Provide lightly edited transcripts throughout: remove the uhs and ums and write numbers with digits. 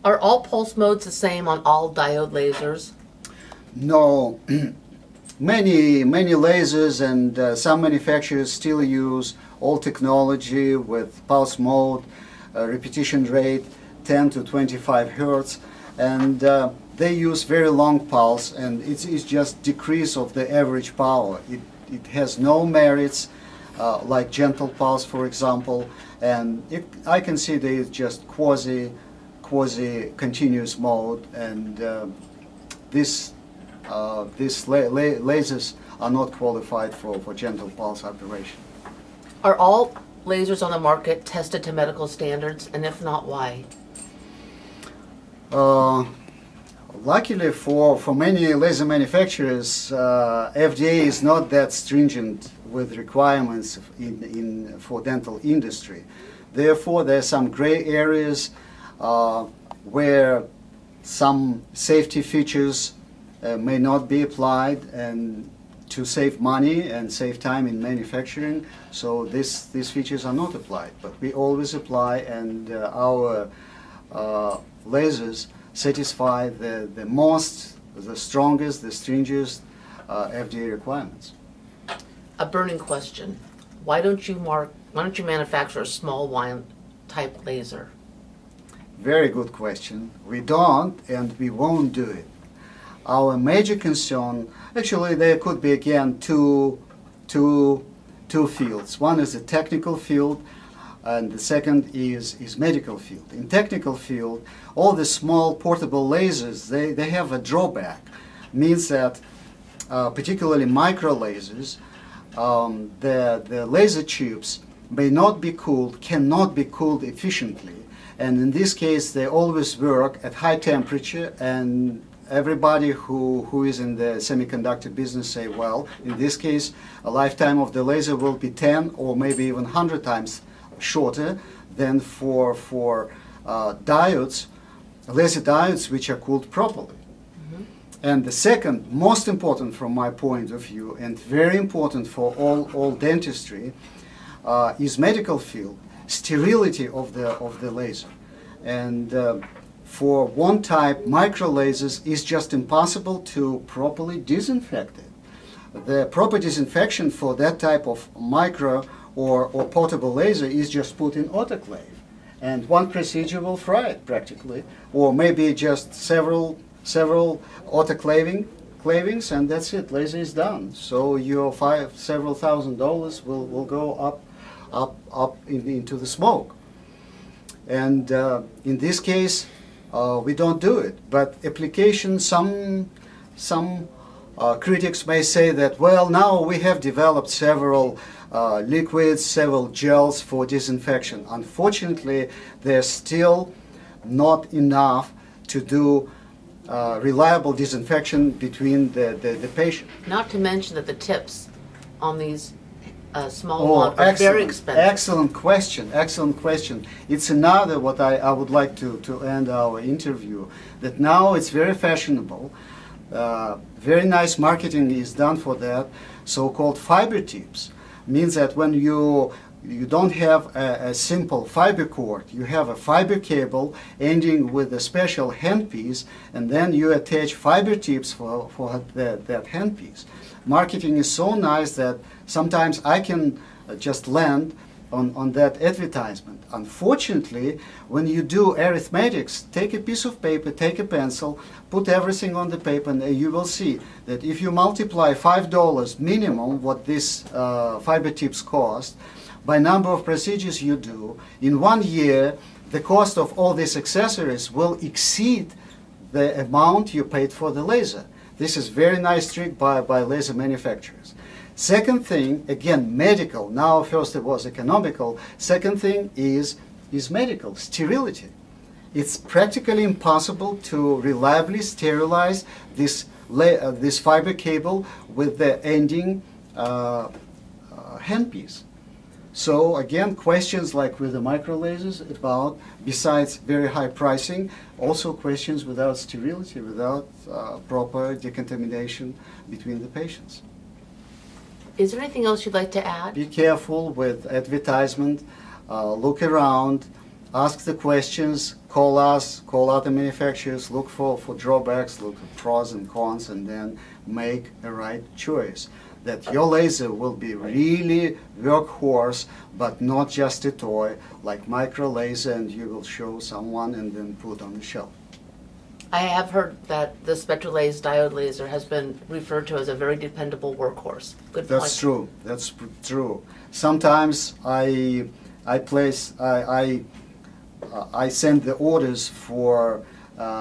Are all pulse modes the same on all diode lasers? No. Many lasers and some manufacturers still use old technology with pulse mode, repetition rate 10 to 25 hertz, and they use very long pulse, and it's just decrease of the average power. It has no merits like gentle pulse, for example, and I consider it just quasi continuous mode, and these lasers are not qualified for gentle pulse operation. Are all lasers on the market tested to medical standards, and if not, why? Luckily for many laser manufacturers, FDA is not that stringent with requirements for dental industry. Therefore, there are some gray areas where some safety features may not be applied, and to save money and save time in manufacturing, so these features are not applied. But we always apply, and our lasers satisfy the strongest, the stringent FDA requirements. A burning question: why don't you manufacture a small wine type laser? Very good question. We don't, and we won't do it. Our major concern, actually, there could be again two fields. One is the technical field, and the second is medical field. In technical field, all the small portable lasers, they have a drawback. Means that particularly micro lasers, the laser tubes may not be cooled, cannot be cooled efficiently, and in this case they always work at high temperature, and everybody who is in the semiconductor business say, well, in this case a lifetime of the laser will be 10 or maybe even 100 times shorter than for diodes, laser diodes which are cooled properly. And the second, most important from my point of view, and very important for all dentistry, is medical field, sterility of the laser. And for one type, micro lasers, is just impossible to properly disinfect it. The proper disinfection for that type of micro or portable laser is just put in autoclave, and one procedure will fry it practically, or maybe just several autoclavings, and that's it. Laser is done. So your several $1,000s will go up into the smoke. And in this case, we don't do it. But application, some critics may say that, well, now we have developed several liquids, several gels for disinfection. Unfortunately, there's still not enough to do reliable disinfection between the patient. Not to mention that the tips on these small ones are very expensive. Excellent question, excellent question. It's another what I would like to end our interview, that now it's very fashionable. Very nice marketing is done for that. So-called fiber tips means that when you don't have a simple fiber cord, you have a fiber cable ending with a special handpiece, and then you attach fiber tips for that handpiece. Marketing is so nice that sometimes I can just land on that advertisement. Unfortunately, when you do arithmetics, take a piece of paper, take a pencil, put everything on the paper, and you will see that if you multiply $5 minimum what these fiber tips cost by number of procedures you do, in 1 year the cost of all these accessories will exceed the amount you paid for the laser. This is very nice trick by laser manufacturers. Second thing, again, medical. Now first it was economical. Second thing is medical, sterility. It's practically impossible to reliably sterilize this fiber cable with the ending handpiece. So again, questions like with the micro lasers about, besides very high pricing, also questions without sterility, without proper decontamination between the patients. Is there anything else you'd like to add? Be careful with advertisement, look around, ask the questions, call us, call other manufacturers, look for drawbacks, look at pros and cons, and then make a right choice. That your laser will be really workhorse, but not just a toy, like micro laser, and you will show someone and then put on the shelf. I have heard that the spectrolaser diode laser has been referred to as a very dependable workhorse. Good point. That's true. That's true. Sometimes I send the orders for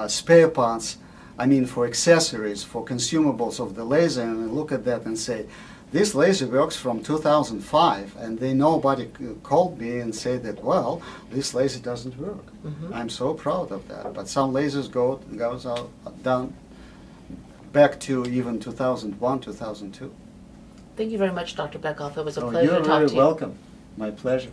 spare parts, I mean for accessories, for consumables of the laser, and I look at that and say, this laser works from 2005, and then nobody called me and said that, well, this laser doesn't work. Mm-hmm. I'm so proud of that. But some lasers goes down back to even 2001, 2002. Thank you very much, Dr. Beckhoff. It was a Oh, pleasure you're to talk very to you. welcome. My pleasure.